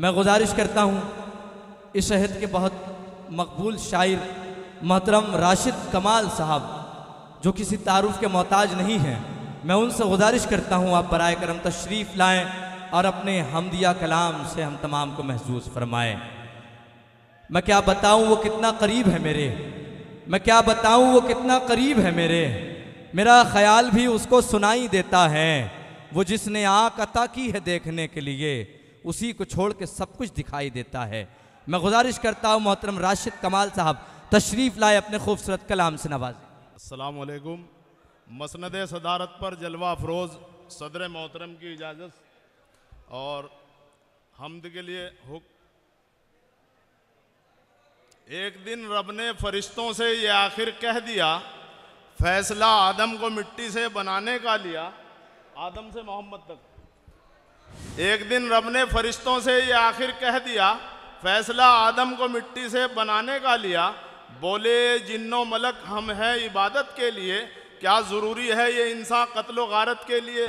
मैं गुजारिश करता हूँ इस शहर के बहुत मकबूल शायर मोहतरम राशिद कमाल साहब जो किसी तारुफ के मोहताज नहीं हैं, मैं उनसे गुजारिश करता हूँ आप बराए करम तशरीफ़ लाएँ और अपने हमदिया कलाम से हम तमाम को महसूस फरमाएँ। मैं क्या बताऊँ वो कितना करीब है मेरे, मैं क्या बताऊँ वो कितना करीब है मेरे, मेरा ख्याल भी उसको सुनाई देता है, वो जिसने आँख अता की है देखने के लिए उसी को छोड़ के सब कुछ दिखाई देता है। मैं गुजारिश करता हूँ मोहतरम राशिद कमाल साहब तशरीफ़ लाए, अपने खूबसूरत कलाम से नवाज़ें। अस्सलाम वालेकुम। मसनद सदारत पर जलवा अफरोज़ सदर मोहतरम की इजाज़त और हम्द के लिए एक दिन रब ने फरिश्तों से ये आखिर कह दिया, फैसला आदम को मिट्टी से बनाने का लिया, आदम से मोहम्मद तक। एक दिन रब ने फरिश्तों से ये आखिर कह दिया, फैसला आदम को मिट्टी से बनाने का लिया। बोले जिन्नो मलक हम हैं इबादत के लिए, क्या ज़रूरी है ये इंसान कत्लो गारत के लिए।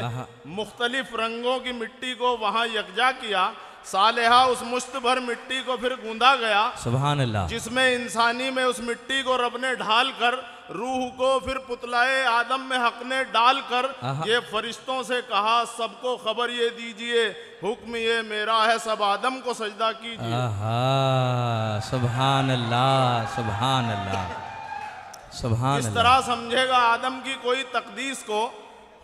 मुख्तलिफ रंगों की मिट्टी को वहाँ यकजा किया, सालेहा उस मुश्त भर मिट्टी को फिर गूंदा गया। सुभान अल्लाह। जिसमें इंसानी में उस मिट्टी को रब ने ढाल कर रूह को फिर पुतलाए आदम में हक ने डाल कर ये फरिश्तों से कहा, सबको खबर ये दीजिए हुक्म ये मेरा है, सब आदम को सजदा कीजिए। सुभान अल्लाह, सुभान अल्लाह, सुभान इस तरह समझेगा आदम की कोई तकदीस को,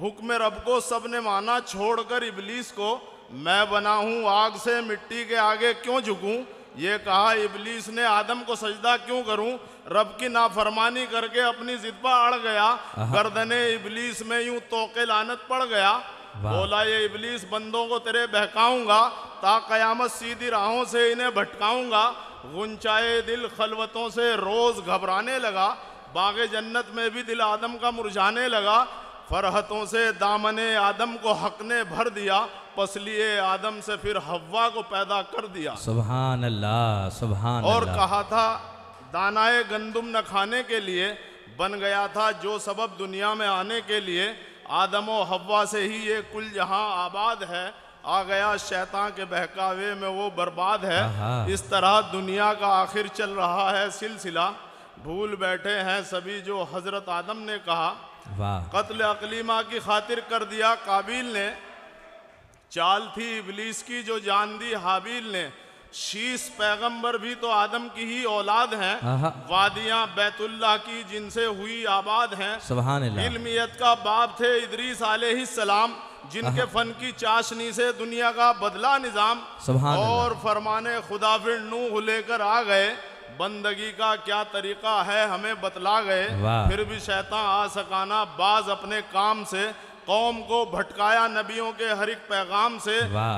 हुक्म रब को सब ने माना छोड़कर इबलीस को। मैं बना हूँ आग से मिट्टी के आगे क्यों झुकूं, ये कहा इबलीस ने आदम को सजदा क्यों करूं। रब की नाफरमानी करके अपनी जिद पर अड़ गया, गर्दने इबलीस में यूं तोके लानत पड़ गया। बोला ये इबलीस बंदों को तेरे बहकाऊंगा, ता कयामत सीधी राहों से इन्हें भटकाऊंगा। गुंचाए दिल खलवतों से रोज घबराने लगा, बागे जन्नत में भी दिल आदम का मुरझाने लगा। फरहतों से दामने आदम को हक ने भर दिया, पसलिए आदम से फिर हव्वा को पैदा कर दिया। सुभान अल्लाह, सुभान और अल्लाह। कहा था दानाए गंदुम न खाने के लिए बन गया था जो सबब दुनिया में आने के लिए। आदम और हव्वा से ही ये कुल जहां आबाद है, आ गया शैतान के बहकावे में वो बर्बाद है। इस तरह दुनिया का आखिर चल रहा है सिलसिला, भूल बैठे हैं सभी जो हजरत आदम ने कहा। कत्ल अकलीमा की खातिर कर दिया काबिल ने, चाल थी इबलीस की जो जान दी हाबिल ने। शीस पैगंबर भी तो आदम की ही औलाद हैं, वादियां बैतुल्लाह की जिनसे हुई आबाद हैं। सुभान अल्लाह। इल्मियत का बाप थे इदरीस अलैहिस्सलाम, जिनके फन की चाशनी से दुनिया का बदला निजाम। और फरमाने खुदा फिर नूह लेकर आ गए, बंदगी का क्या तरीका है हमें बतला गए। फिर भी शैतान आ सकाना बाज अपने काम से, कौम को भटकाया नबियों के हर एक पैगाम से।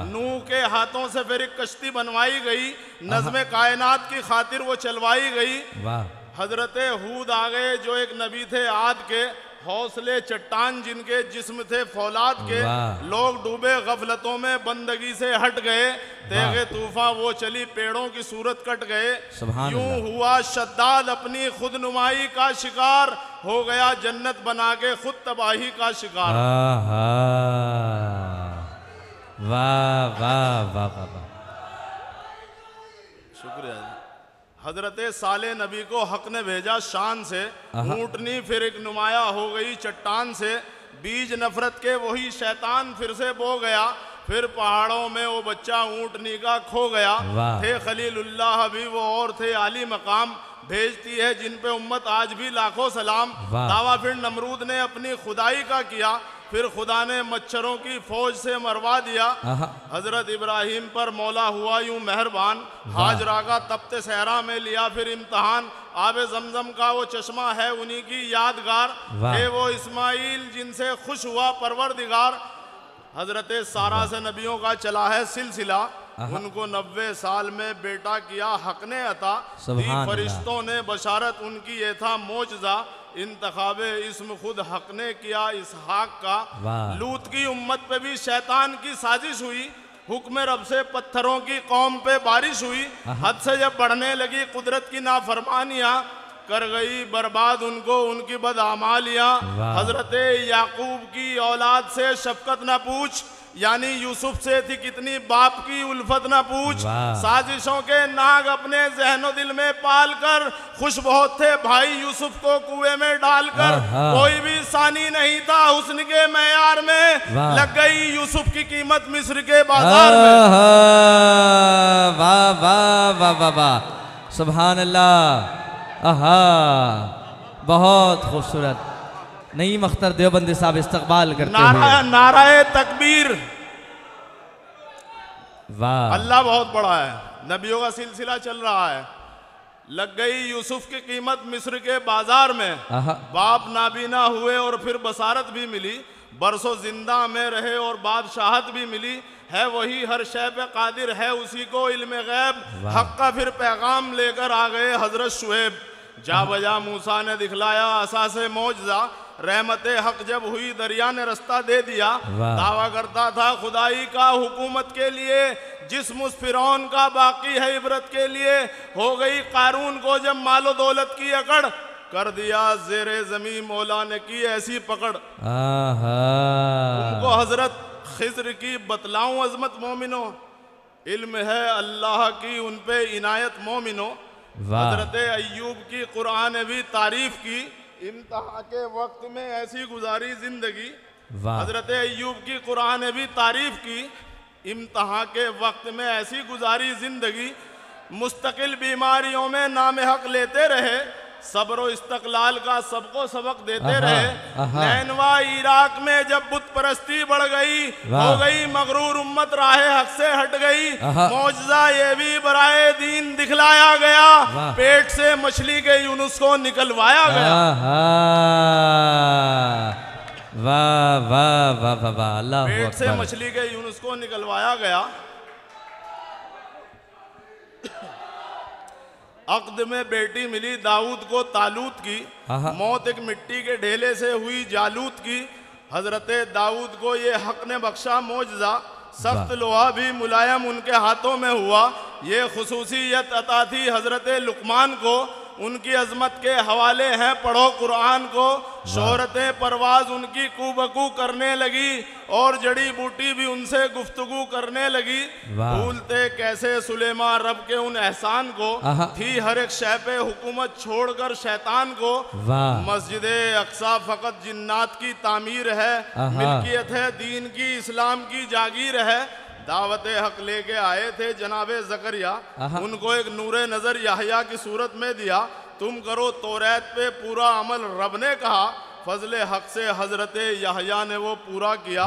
नूह के हाथों से फिर एक कश्ती बनवाई गई, नज़्मे कायनात की खातिर वो चलवाई गई। हजरत हूद आ गए जो एक नबी थे आद के, हौसले चट्टान जिनके जिस्म थे फौलाद के। लोग डूबे गफलतों में बंदगी से हट गए, तेगे तूफान वो चली पेड़ों की सूरत कट गए। यूं हुआ शद्दाद अपनी खुद नुमाई का शिकार, हो गया जन्नत बना के खुद तबाही का शिकार। वाह वाह वाह वाह, शुक्रिया। हजरत साले नबी को हक ने भेजा शान से, ऊंटनी फिर एक नुमाया हो गई चट्टान से। बीज नफरत के वही शैतान फिर से बो गया, फिर पहाड़ों में वो बच्चा ऊंटनी का खो गया। थे खलीलुल्लाह भी वो और थे आली मकाम, भेजती है जिन पे उम्मत आज भी लाखों सलाम। दावा फिर नमरूद ने अपनी खुदाई का किया, फिर खुदा ने मच्छरों की फौज से मरवा दिया। हजरत इब्राहिम पर मौला हुआ यूं मेहरबान, हाजरा का तप्ते सहरा में लिया फिर इम्तहान। आबे जमजम का वो चश्मा है उन्हीं की यादगार, है वो इस्माइल जिनसे खुश हुआ परवरदिगार। हजरत सारा से नबियों का चला है सिलसिला, उनको 90 साल में बेटा किया हक ने अता। फरिश्तों ने बशारत उनकी ये था मोजजा, इंतखाबे इसम खुद हक ने किया इसहाक का। लूत की उम्मत पे भी शैतान की साजिश हुई, हुक्म रब से पत्थरों की कौम पे बारिश हुई। हद से जब बढ़ने लगी कुदरत की नाफरमानियां, कर गई बर्बाद उनको उनकी बदआमालियां। हजरत याकूब की औलाद से शफकत न पूछ, यानी यूसुफ से थी कितनी बाप की उल्फत न पूछ। वाह। साजिशों के नाग अपने जहनो दिल में पाल कर खुश बहुत थे भाई यूसुफ को कुएं में डालकर। आहा। कोई भी सानी नहीं था हुस्न के मैयार में, वाह। लग गई यूसुफ की कीमत मिस्र के बाजार में। वाह वाह वाह वाह वाह, सुभान अल्लाह। आहा, बहुत खूबसूरत। नईम अख्तर देवबंदी साहब इस्तकबाल करते हुए। नाराए तकबीर। वाह, अल्लाह बहुत बड़ा है, नबियों का सिलसिला चल रहा है। लग गई यूसुफ की कीमत मिस्र के बाजार में, आहा, बाप नाबीना हुए और फिर बसारत भी मिली, बरसों जिंदा में रहे और बादशाहत भी मिली। है वही हर शय पे कादिर, है उसी को इल्म गैब। हक का फिर पैगाम लेकर आ गए हजरत शुएब। जा बजा मूसा ने दिखलाया आसा से मौजजा, रहमते हक जब हुई दरिया ने रास्ता दे दिया। दावा करता था खुदाई का हुकूमत के लिए, जिस फिरौन का बाकी है इबरत के लिए। हो गई कारून को जब मालो दौलत की अकड़, कर दिया जेरे जमी मौला ने की ऐसी पकड़। उनको हजरत खिज्र की बतलाऊं अजमत मोमिनो, इल्म है अल्लाह की उन पे इनायत मोमिनो। हजरत अय्यूब की कुरान ने भी तारीफ की, इम्तिहान के वक्त में ऐसी गुजारी जिंदगी। हजरत अय्यूब की कुरान ने भी तारीफ की, इम्तिहान के वक्त में ऐसी गुजारी जिंदगी। मुस्तकिल बीमारियों में नाम हक लेते रहे, सब्र और इस्तकलाल का सबको सबक देते रहे। नैनवा इराक में जब बुत परस्ती बढ़ गई, हो गई मगरूर उम्मत राहे हक से हट गई। मौजजा ये भी बराए दीन दिखलाया गया, पेट से मछली के यूनुस को निकलवाया गया। वाह वाह वाह वाह वाह, अल्लाह हू पेट से अकबर। मछली के यूनुस को निकलवाया गया। अक्द में बेटी मिली दाऊद को तालूत की, मौत एक मिट्टी के ढेले से हुई जालूत की। हजरत दाऊद को ये हक ने बख्शा मौजजा, सख्त लोहा भी मुलायम उनके हाथों में हुआ। ये खुसूसियत अता थी हजरत लुकमान को, उनकी अजमत के हवाले हैं पढ़ो कुरान को। शोहरतें परवाज उनकी कूबकू करने लगी, और जड़ी बूटी भी उनसे गुफ्तगू करने लगी। भूलते कैसे सुलेमा रब के उन एहसान को, थी हर एक शय पे हुकूमत छोड़कर शैतान को। मस्जिद अक्सा फकत जिन्नात की तामीर है, मिल्कियत है दीन की इस्लाम की जागीर है। दावत हक लेके आए थे जनाबे जकरिया, उनको एक नूरे नजर याहया की सूरत में दिया। तुम करो तौरात पे पूरा अमल रब ने कहा, फजले हक से हजरत याहया ने वो पूरा किया।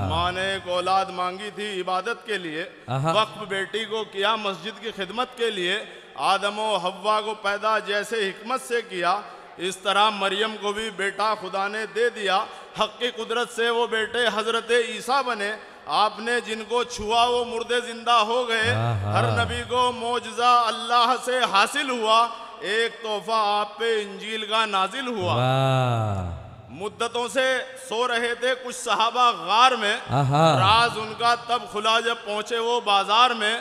माँ ने एक औलाद मांगी थी इबादत के लिए, वक्फ बेटी को किया मस्जिद की खिदमत के लिए। आदम और हव्वा को पैदा जैसे हिकमत से किया, इस तरह मरियम को भी बेटा खुदा ने दे दिया। हक की कुदरत से वो बेटे हजरत ईसा बने, आपने जिनको छुआ वो मुर्दे जिंदा हो गए। हर नबी को मौजज़ा अल्लाह से हासिल हुआ, एक तोहफा आप पे इंजील का नाजिल हुआ। मुद्दतों से सो रहे थे कुछ सहाबा गार में, राज उनका तब खुला जब पहुंचे वो बाजार में।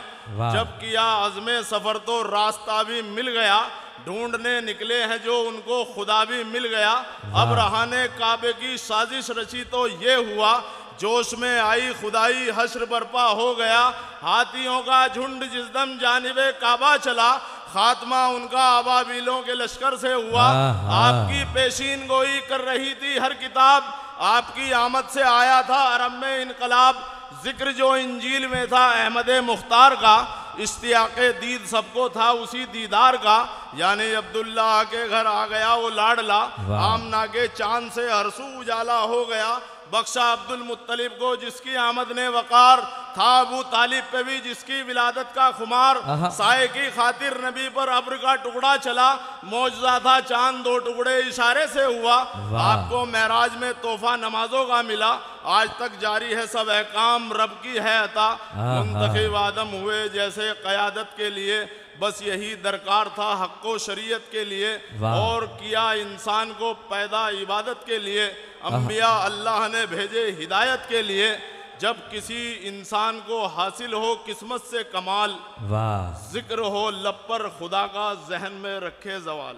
जब किया अज़्मे सफर तो रास्ता भी मिल गया, ढूंढने निकले हैं जो उनको खुदा भी मिल गया। अब रहाने काबे की साजिश रची तो ये हुआ, जोश में आई खुदाई हश्र बर्पा हो गया। हाथियों का झुंड जिस दम जानिबे काबा चला, खात्मा उनका अबाबीलों के लश्कर से हुआ। आपकी पेशीन गोई कर रही थी हर किताब, आपकी आमद से आया था अरब में इनकलाब। जिक्र जो इंजील में था अहमद मुख्तार का, इश्तियाक़े दीद सबको था उसी दीदार का। यानी अब्दुल्ला के घर आ गया वो लाडला, आमना के चांद से हरसू उजाला हो गया। बख्शा अब्दुल मुत्तलिब को जिसकी आमद ने वकार, था अबू तालिब पे भी जिसकी विलादत का खुमार। साए की खातिर नबी पर अब्र का टुकड़ा चला, मौजज़ा था चांद दो टुकड़े इशारे से हुआ। आपको महराज में तोहफा नमाजों का मिला, आज तक जारी है सब अहकाम रब की है अता। मुंतखब आदम हुए जैसे क़यादत के लिए, बस यही दरकार था हक़ व शरीयत के लिए। और किया इंसान को पैदा इबादत के लिए, अंबिया अल्लाह ने भेजे हिदायत के लिए। जब किसी इंसान को हासिल हो किस्मत से कमाल, जिक्र हो लब पर खुदा का जहन में रखे जवाल।